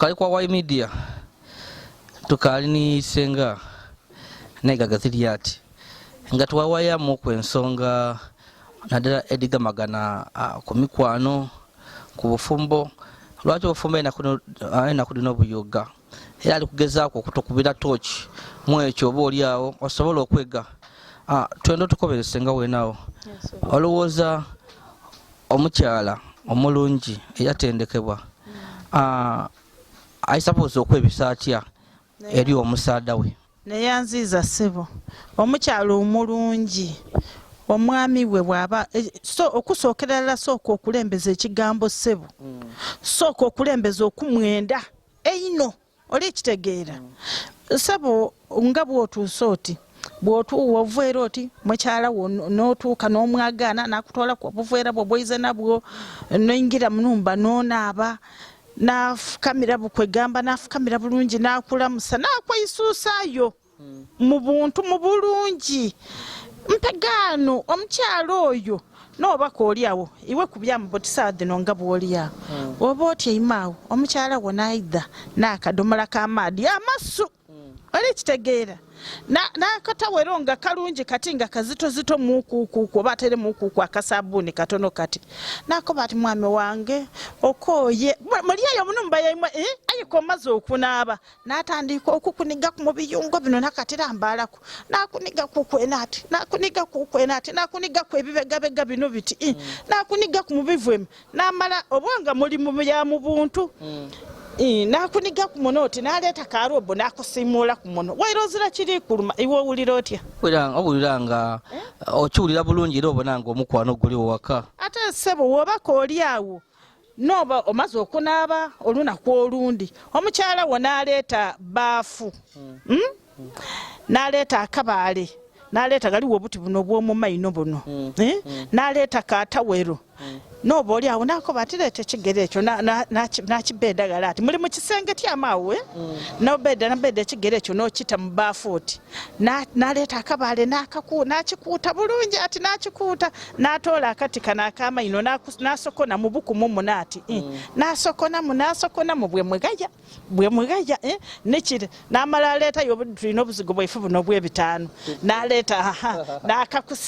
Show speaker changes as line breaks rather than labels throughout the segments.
tukali kwa YY Media tukali ni senga Naigaga Ziriat nga tuwawaya mu kwensonga nadala ediga magana ku mikwano ku bufumbo lwaki bufumbo ina kudino buyoga era ali kugezaako okutokubira torch mwekyo oba oli awo osobola okwega twendo tukoberesenga wenawo olowooza omukyala omulungi eyatendekebwa I suppose okwebisa atya eri omusaada we
neyanziza sebo omukyala omulungi omwami we bwaba so okusookerera sooka okulembeza ekigambo sebo sooka okulembeza okumwenda eino oli ekitegeera sebo nga bw'otuusa oti bw'otuuwa obuveera oti mukyala wo n'otuuka n'omwagaana n'akutwala ku obuveera bwo bwoyize nabwo n'oyingira mu nnumba n'onaaba nafukamira bukwegamba nafukamira bulungi nakulamusa nakweyisuusaayo mu buntu mu bulungi mpegano omukyala oyo n'obaka oli awo iwe kubyamu botisaade nonga bw'oli awo oba otya imaawo omukyala wo naida n'akadomola k'amaadi amasu oli ekitegeera nakatawero nga kalungi kati nga kazitozito muukuukuuku oba atere muukuuku akasabuuni katono kati nakoba ati mwami wange okooye muli eyo munumba yaimwe ayiko omaze okunaaba n'atandika okukuniga mu biyungo bino nakatera mbalako nakuniga kukwenaati nakuniga kukwenaati nakuniga ku ebibegabega bino biti nakuniga ku mubivwemu n'amala obwanga muli mu ya mu buntu nakuniga ku munoti naleeta karobo nakusimula ku muno wairozira kiri kuluma iwe owulira otya
owulira nga okiwulira bulungi era obona nga omukwano guli waka
ate sebo wobaka oli awo noba omaze okunaaba olunaku olundi omukyala wo naleeta baafu naleeta akabaale naleeta galiwo obuti buno obw'omumaino buno naleeta katawero noba oli awo nakoba atireeta ekigere ekyo nakibedagala ati muli mu kisenge tyamaawe nabeda ekigere ekyo n'okita mu baafu oti naleeta akabaale nakikuuta bulungi ati nakikuuta n'atoola akati kano ak'amaino nasokona mu bukumu munaati nasokonamu bwe mwegaya nekire n'amala aleetayo tulina obuzigo bwaife buno bw'ebitaano naleeta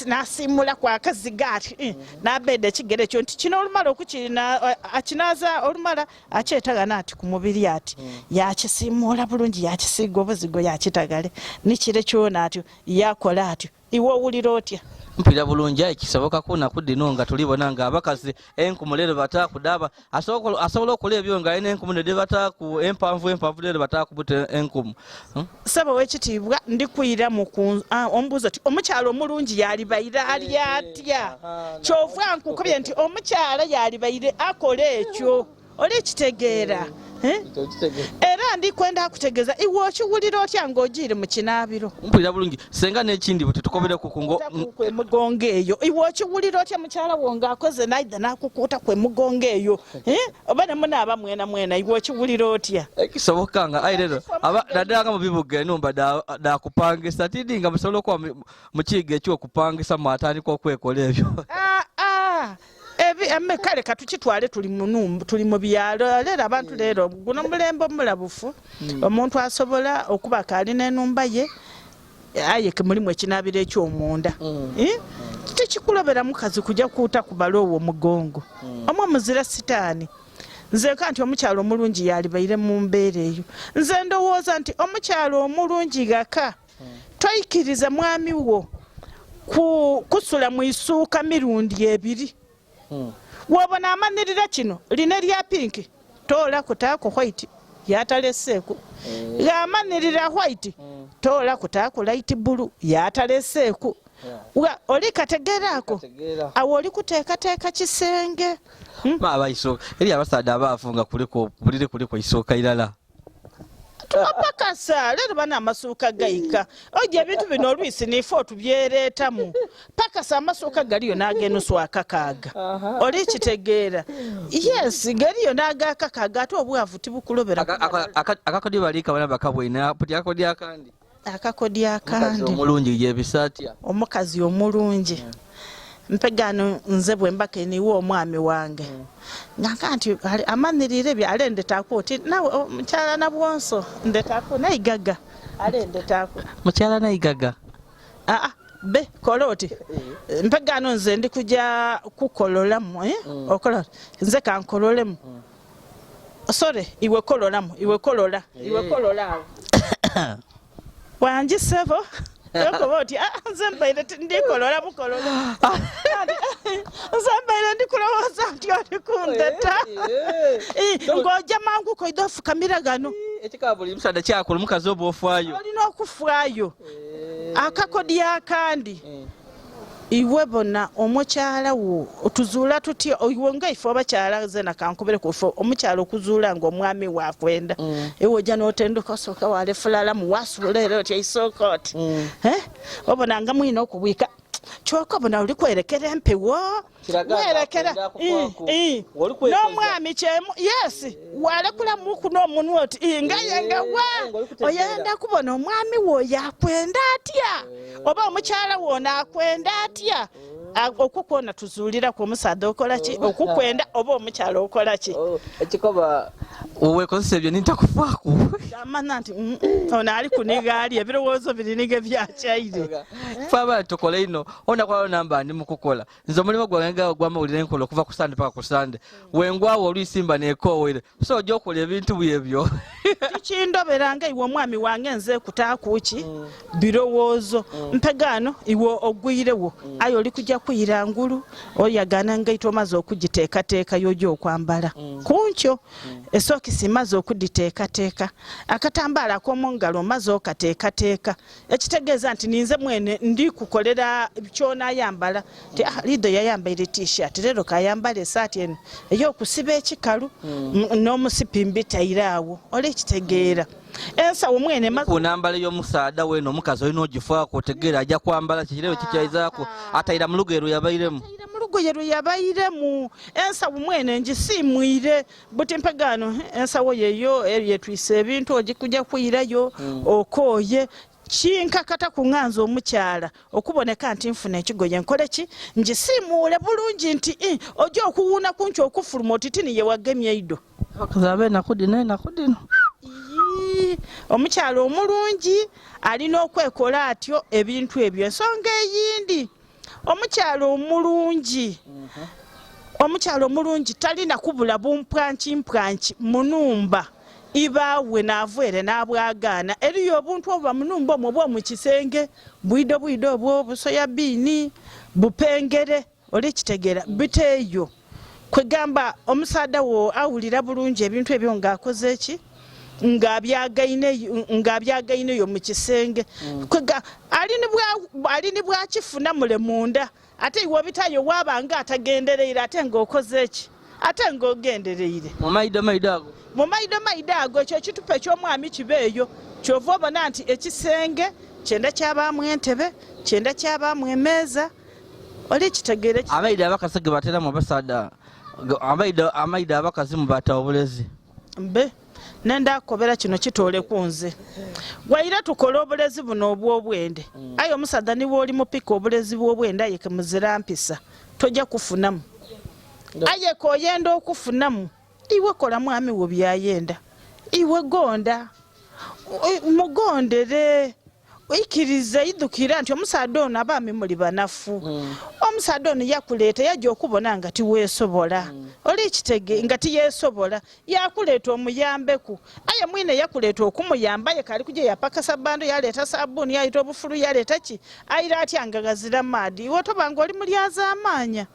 nasimula ku akaziga ati nabeda ekigere ekyo nti kino olumala okukirina akinaza olumala akyetagana ati ku mubiri ati yakisimuula bulungi yakisiiga obuzigo yakitagale nikire kyona atyo yakola atyo iwe owulira otya
mpira bulungi ekisoboka kunaku dino nga tulibona nga abakazi enkumu lero batakudaba asobola okola ebyo nga alina enkumu nede bataku empanvu lero batakubuta enkumu
saba wekitiibwa ndikwira mu ombuzo ti omukyala omulungi yalibaire ali atya kyova nkukubye nti omukyala yalibaire akola ekyo oli ekitegeera era ndikwenda akutegeeza iwe okiwulira otya ng'ogiire mu kinaabiro
mpulira bulungi senga n'ekindi bwe tetukobere
emugongo eyo iwe okiwulira otya mukyala wo ng'akoze naida n'akukuuta ku emugongo eyo oba ne munaaba mwena iwe okiwulira otya
ekisoboka nga ayi rero naddala nga mu bibuga enumba daakupangisa tindi nga musobola okuba mu kiyiga ekyokupangisa mwatandika okwekola ebyo kale katukitwale tuli mu byalo leero abantu leero guno mulembe omulabufu omuntu asobola okuba kalina enumba ye ayeke mulimu ekinaabiro ekyomunda tekikulobera mukazi kujja kuuta kubala owo omugongo omwe muzira sitaani nze kanti omukyalo omulungi yalibaire mu mbeera eyo nze ndowooza nti omukyalo omulungi gaka toyikiriza mwami wo kusula mu isuuka mirundi ebiri wabona amanirira kino lina lya pinki toola kutaako white yataleseeku amanirira white toola kutaako light blue yataleseeku oli kategeeraako awo oli kuteekateeka kisenge abaisooka eri abasaadde abaafunga bulire kuliko isooka irala
tubapakasa leero bana amasuuka gayika ojja ebintu bino olwisi nife otubyereetamu pakasa amasuuka galiyo n'ag'enusu akakaaga oli ekitegeera yes galiyo n'agakakaaga ate obwavu tibukulobera
akakodyo baliika bana bakabwina puti akakodyo akandi
omulungi
yebisa atya
omukazi omulungi mpegano nze bwe mbaka niwo omwami wange ngaka nti amanirire bya alendetako ti nawe omukyala nabwonso ndetako Naigaga alendetako
mukyala Naigaga
be koloti mpegano nze ndi kuja kukololamu okola nze kankololemu sorry iwe kololamu iwe kolola wanji sebo Yokoboti nzambaire ndikolola mukolola nzambaire ndikulowoza nti oli kundeta ngoja mangu koidofu kamera gano
ekikabuli musada kyakulu mukazi obofwayo
olina okufwayo akakodi akandi iwe bona omukyala wo otuzuula tutya iwe nga ifo abakyala zena kankubere ku omukyala okuzuula nga omwami wakwenda ewe ojja n'otenduka soka wale fulala mu wasulero tya isokoti obona nga mwina okubwika kyoko bona oli kwerekera empewo werekera n'omwami kyemu yes walekula muku n'omunwa oti ngayenga wa oyenda kubona omwami wo yakwenda atya oba omukyala wona akwenda atya okukwona tuzuulira ku omusaadha okola ki okukwenda oba omukyala okola ki
ekikoba uwekozesa ebyo nintakufaako
amana nti ono ali kunigaali ebirowoozo biriniga byakyaire
faba tukola ino onakwala namba ndi mukukola nze omulimu gwange gwamawulire nkola okuva ku sande paka ku sande wengwawo olwisimba nekoowere so ojja okola ebintu byebyo
tikindoberanga iwe omwami wange nze kutaakuki birowoozo mpegano iwe ogwirewo ayo oli kujja kuyira ngulu oyagana ngaito omaze okugiteekateeka yojo okwambala kunkyo esokisi maze okuditeekateeka akatambaala ak'omungalo maze okateekateeka ekitegeeza nti ninze mwene ndi kukolera kyonayambala ti lido yayambaire t-shirt lero kayambala esaati eno ey'okusiba ekikalu n'omusipi mbitayiraawo oli ekitegeera ensawo mwene
kunambala y'omusaada weno omukazi olina ogifaako otegeera ajja kwambala kikirebe kikyayizaako atayira mu lugoye lweyabairemu yabairemu ensawo mwene ngisimwire buti mpegano ensawo yeyo yetwise ebintu ogikujja kuyirayo okooye kinkakata kuŋŋanza omukyala okuboneka nti nfuna ekigoye nkole ki ngisimuule bulungi nti ojja okuwuuna kunki okufuluma oti tini yewagemye eido akazabe nakudino
omukyala omulungi alina okwekola atyo ebintu ebyo ensonga eyindi omukyala omulungi talina kubula bumpwanki munumba ibaawe naavwere n'abwagaana eriyo obuntu obuba munumba omwo bw'omukisenge bwido obwo busoya biini bupengere oli kitegeera biteeyo kwegamba omusaada wo awulira bulungi ebintu ebyo ng'akoze eki ng'abyagaineyo mu kisenge alini bwakifuna mule munda ate iwe bitayo wabanga atagendereire ate ng'okoze eki ate ng'ogendereire
mu maido
ago ekyo ekitupa eky'omwami kibeeyo kyova obona nti ekisenge kyenda kyabaamu entebe kyenda kyabaamu emeeza oli kitegeere
amaido abakazi ge bateramu abasaada amaido abakazi mubata obulezi
mbe nenda akobera kino kitoole kunze waira tukola obulezi buno obw'obwende ayo omusaadha niwe oli mupika obulezi bw'obwende ayeke muzira mpisa tojja kufunamu ayeke oyenda okufunamu iwe kola mwami wo byayenda iwe gonda mugondere ikiriza idukira nti omusaadha ono abaami muli banafu omusaadha ono yakuleeta yajja okubona nga tiweesobola oli kitege nga tiyeesobola yakuleeta omuyambeku aye mwine yakuleeta okumuyamba ye kali kujja yapaka sabando yaleeta sabuni yayita obufulu yaleeta ki ayira atya nga gazira maadi iwe tobanga oli mulyaza amaanya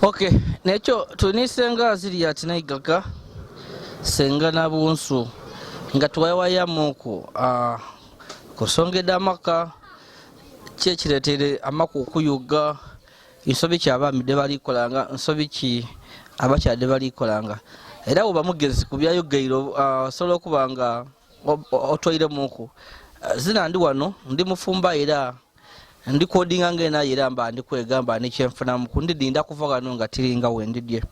okay nekyo tunisenga Ziriat Naigaga senga nabunsu nga tuwayamuku kusongeda amaka kyekiretere amaka okuyuga ensobi ki abaami de balikolanga ensobi ki abakyala de balikolanga era oba mugezi ku byayogeiro osobola okubanga otwayiremuku zina ndi wano ndi mufumba era ndi kodinga ngena era mba ndi kwegamba ni kyenfunamu kundidinda kuva kano nga tiringa wendidye